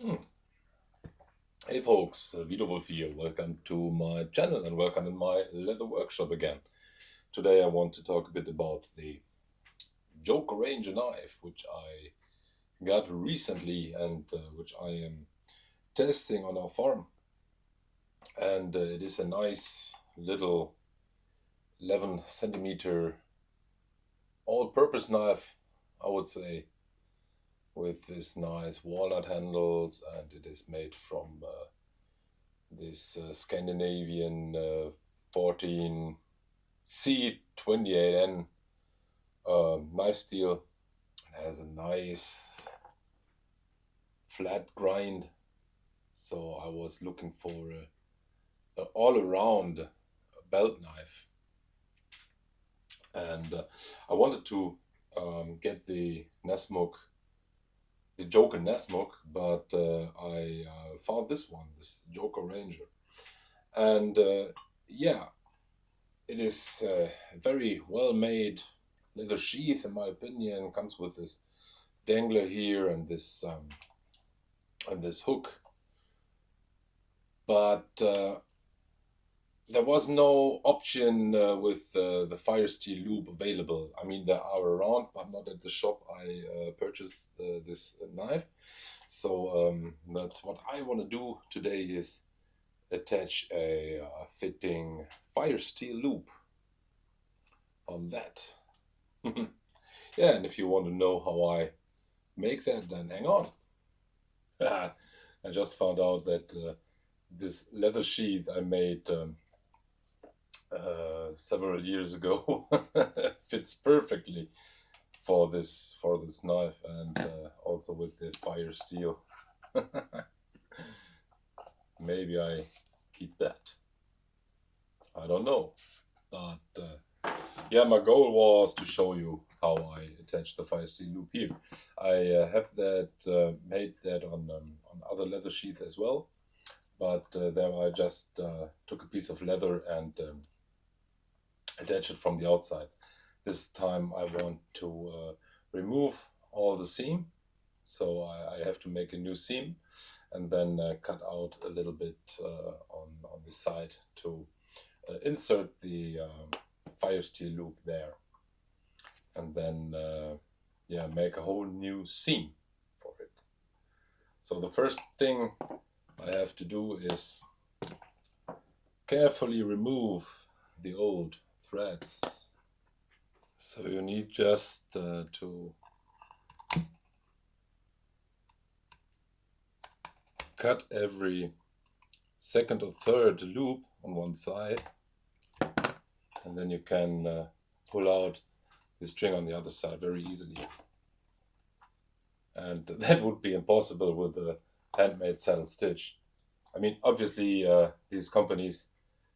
Hmm. Hey folks, Vito Wolf here. Welcome to my channel and welcome in my leather workshop again. Today I want to talk a bit about the Joker Ranger knife, which I got recently and which I am testing on our farm. And it is a nice little 11 centimeter all-purpose knife, I would say, with this nice walnut handles, and it is made from this Scandinavian 14 C28N knife steel. It has a nice flat grind, so I was looking for an all-around belt knife, and I wanted to get the Nesmuk, the Joker Nesmuk, but I found this one, this Joker Ranger, and yeah, it is very well made leather sheath, in my opinion. Comes with this dangler here and this hook, but there was no option with the Firesteel loop available. I mean, there are around, but not at the shop I purchased this knife. So that's what I want to do today, is attach a fitting Firesteel loop on that. Yeah, and if you want to know how I make that, then hang on. I just found out that this leather sheath I made several years ago fits perfectly for this knife, and also with the Firesteel. Maybe I keep that. I don't know, but yeah, my goal was to show you how I attach the Firesteel loop here. I have that made that on other leather sheath as well, but there I just took a piece of leather and attach it from the outside. This time I want to remove all the seam, so I have to make a new seam and then cut out a little bit on the side to insert the Firesteel loop there, and then yeah, make a whole new seam for it. So the first thing I have to do is carefully remove the old threads. So you need just to cut every second or third loop on one side, and then you can pull out the string on the other side very easily. And that would be impossible with a handmade saddle stitch. I mean, obviously, these companies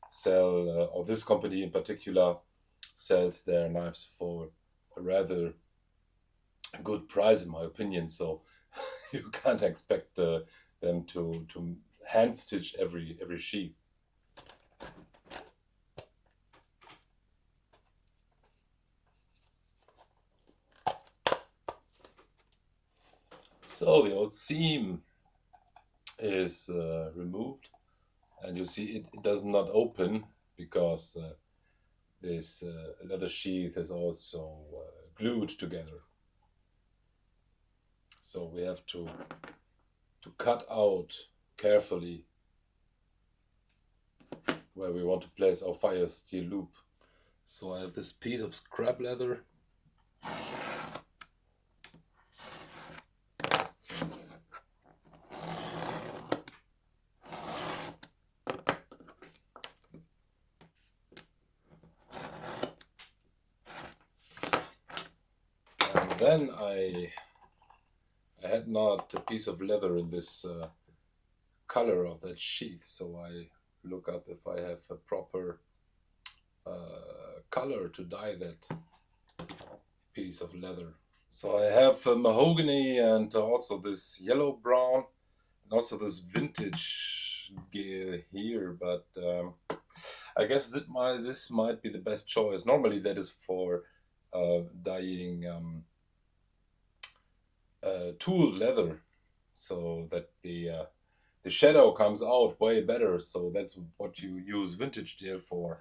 sell, or this company in particular, sells their knives for a rather good price, in my opinion. So you can't expect them to hand stitch every sheath. So the old seam is removed, and you see it does not open because this leather sheath is also glued together. So we have to cut out carefully where we want to place our Firesteel loop. So I have this piece of scrap leather. And then I had not a piece of leather in this color of that sheath, so I look up if I have a proper color to dye that piece of leather. So I have mahogany and also this yellow brown and also this vintage gear here, but I guess this might be the best choice. Normally that is for dyeing tool leather, so that the shadow comes out way better. So that's what you use vintage steel for.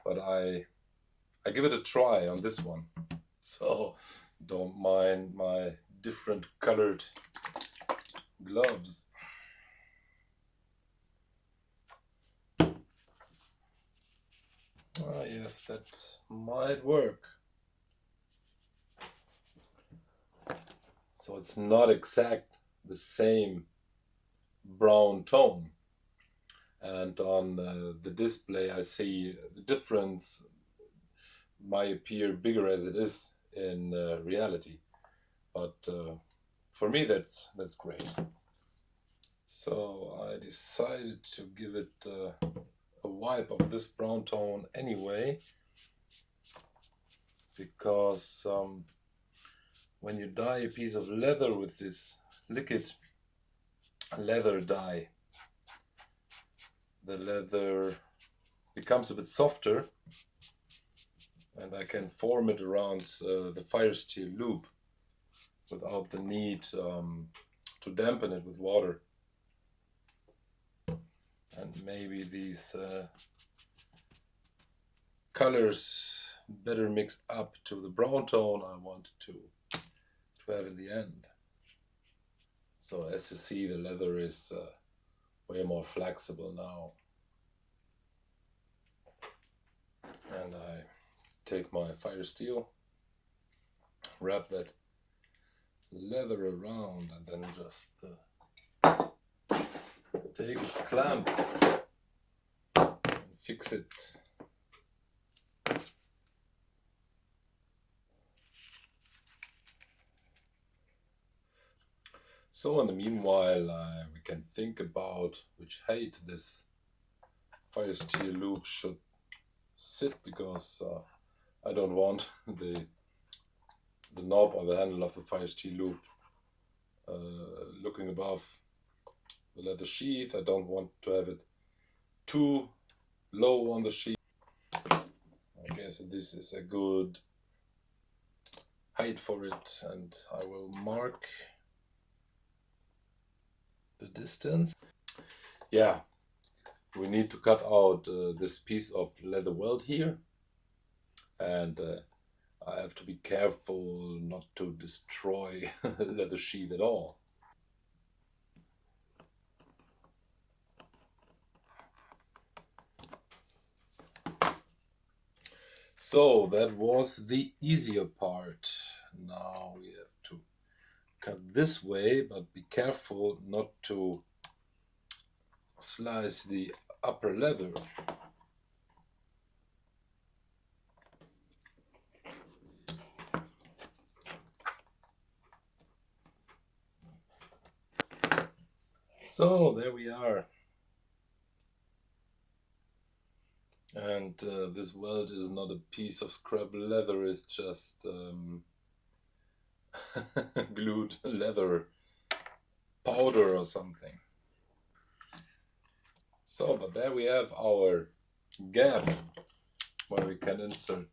But I give it a try on this one. So don't mind my different colored gloves. Ah, yes, that might work. So it's not exact the same brown tone. And on the display I see the difference might appear bigger as it is in reality. But for me that's great. So I decided to give it a wipe of this brown tone anyway, because when you dye a piece of leather with this liquid leather dye, the leather becomes a bit softer, and I can form it around the Firesteel loop without the need to dampen it with water. And maybe these colors better mix up to the brown tone I wanted to have in the end. So as you see, the leather is way more flexible now. And I take my Firesteel, wrap that leather around, and then just take a clamp and fix it. So in the meanwhile, we can think about which height this Firesteel loop should sit, because I don't want the knob or the handle of the Firesteel loop looking above the leather sheath. I don't want to have it too low on the sheath. I guess this is a good height for it, and I will mark the distance. Yeah, we need to cut out this piece of leather welt here, and I have to be careful not to destroy the leather sheath at all. So that was the easier part. Now we have to cut this way, but be careful not to slice the upper leather. So there we are. And this welt is not a piece of scrap leather, it's just glued leather powder or something. So, but there we have our gap where we can insert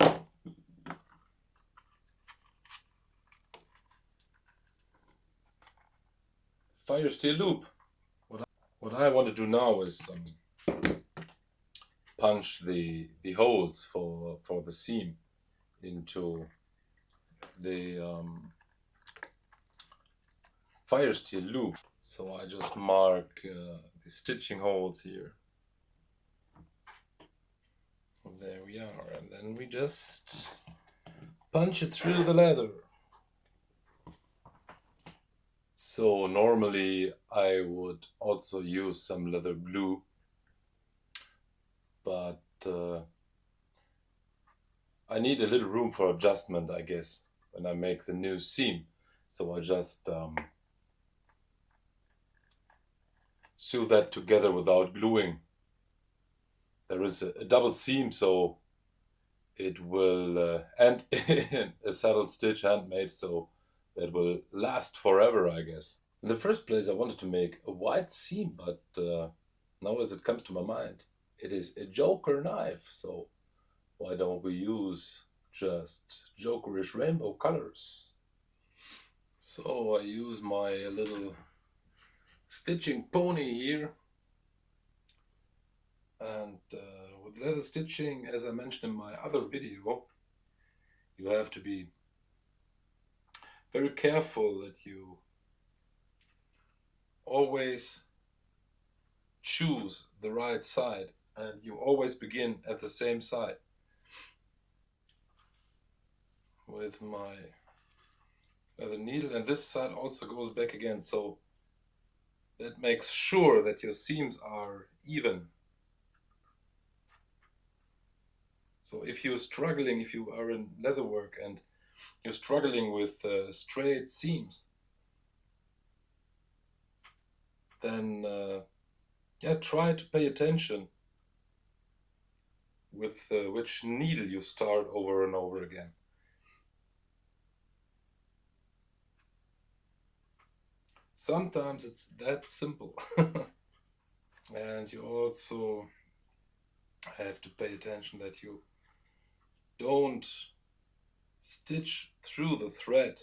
Firesteel loop. What I want to do now is punch the holes for the seam into the Firesteel loop. So I just mark the stitching holes here. There we are, and then we just punch it through the leather. So normally I would also use some leather glue, but I need a little room for adjustment, I guess, when I make the new seam. So I just sew that together without gluing. There is a double seam, so it will, and a saddle stitch handmade, so that will last forever, I guess. In the first place, I wanted to make a white seam, but now as it comes to my mind, it is a joker knife, so why don't we use just jokerish rainbow colors? So I use my little stitching pony here, and with leather stitching, as I mentioned in my other video, you have to be very careful that you always choose the right side, and you always begin at the same side. With my leather needle, and this side also goes back again, so that makes sure that your seams are even. So if you're struggling, if you are in leatherwork and you're struggling with straight seams, then yeah, try to pay attention with which needle you start over and over again. Sometimes it's that simple. And you also have to pay attention that you don't stitch through the thread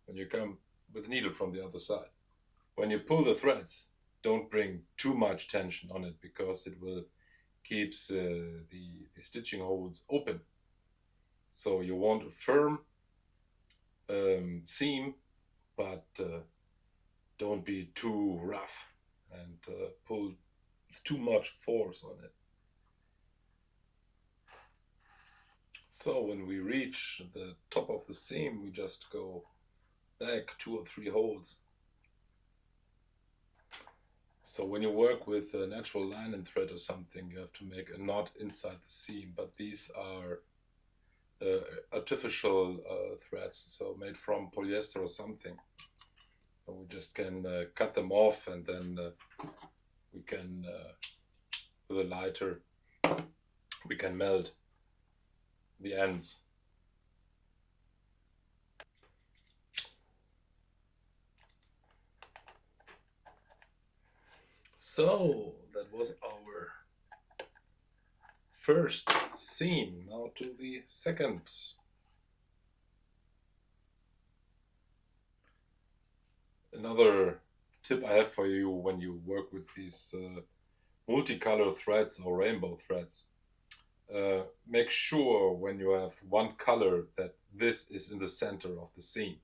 when you come with the needle from the other side. When you pull the threads, don't bring too much tension on it, because it will keeps the stitching holes open. So you want a firm seam, but don't be too rough and pull too much force on it. So when we reach the top of the seam, we just go back 2 or 3 holes. So when you work with a natural linen thread or something, you have to make a knot inside the seam, but these are artificial threads, so made from polyester or something. So we just can cut them off, and then we can, with a lighter, we can melt the ends. So that was our first seam. Now to the second. Another tip I have for you when you work with these multicolor threads or rainbow threads, make sure when you have one color that this is in the center of the seam,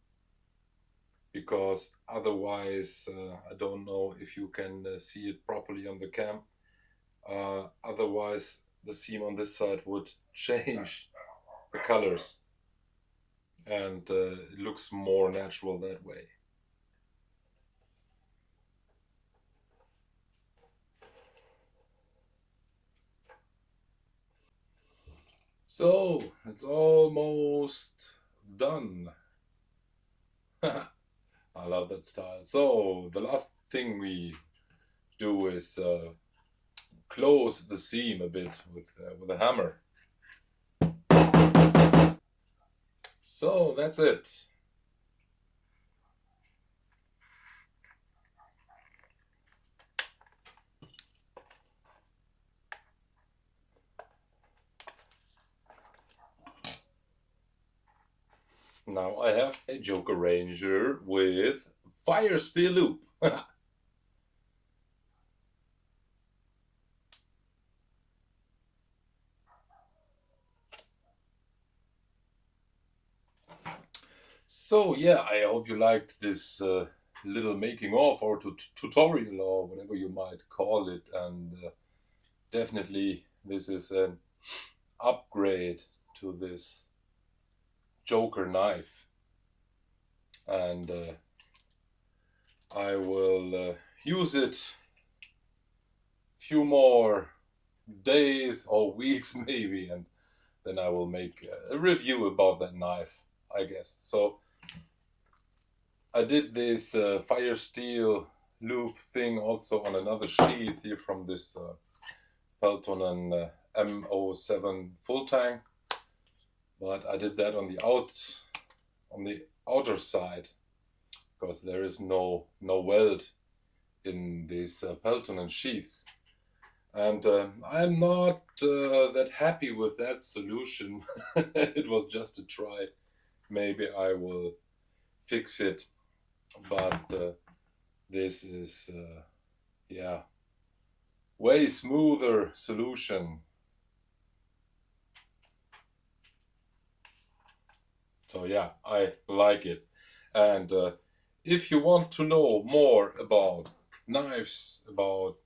because otherwise, I don't know if you can see it properly on the cam, otherwise the seam on this side would change the colors, and it looks more natural that way. So it's almost done. I love that style. So the last thing we do is close the seam a bit with a hammer. So that's it. Now I have a Joker Ranger with Firesteel loop. So yeah, I hope you liked this little making of, or tutorial, or whatever you might call it, and definitely this is an upgrade to this Joker knife, and I will use it few more days or weeks maybe, and then I will make a review about that knife, I guess. So I did this Firesteel loop thing also on another sheath here from this Peltonen M07 full tang, but I did that on the outer side, because there is no weld in these Peltonen sheaths, and I'm not that happy with that solution. It was just a try. Maybe I will fix it, but this is yeah, way smoother solution. So yeah, I like it. And if you want to know more about knives, about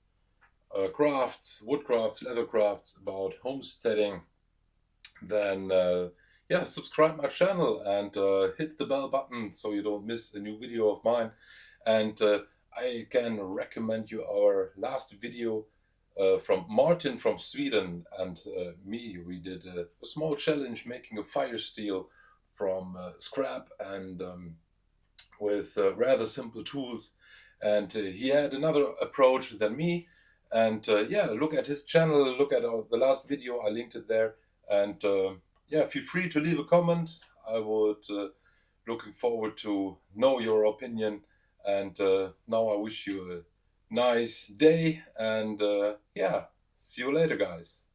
crafts, wood crafts, leather crafts, about homesteading, then yeah, subscribe my channel and hit the bell button so you don't miss a new video of mine. And I can recommend you our last video from Martin from Sweden and me. We did a small challenge making a Firesteel from scrap and with rather simple tools. And he had another approach than me. And yeah, look at his channel, look at the last video, I linked it there. And yeah, feel free to leave a comment. I would looking forward to know your opinion. And now I wish you a nice day. And yeah, see you later, guys.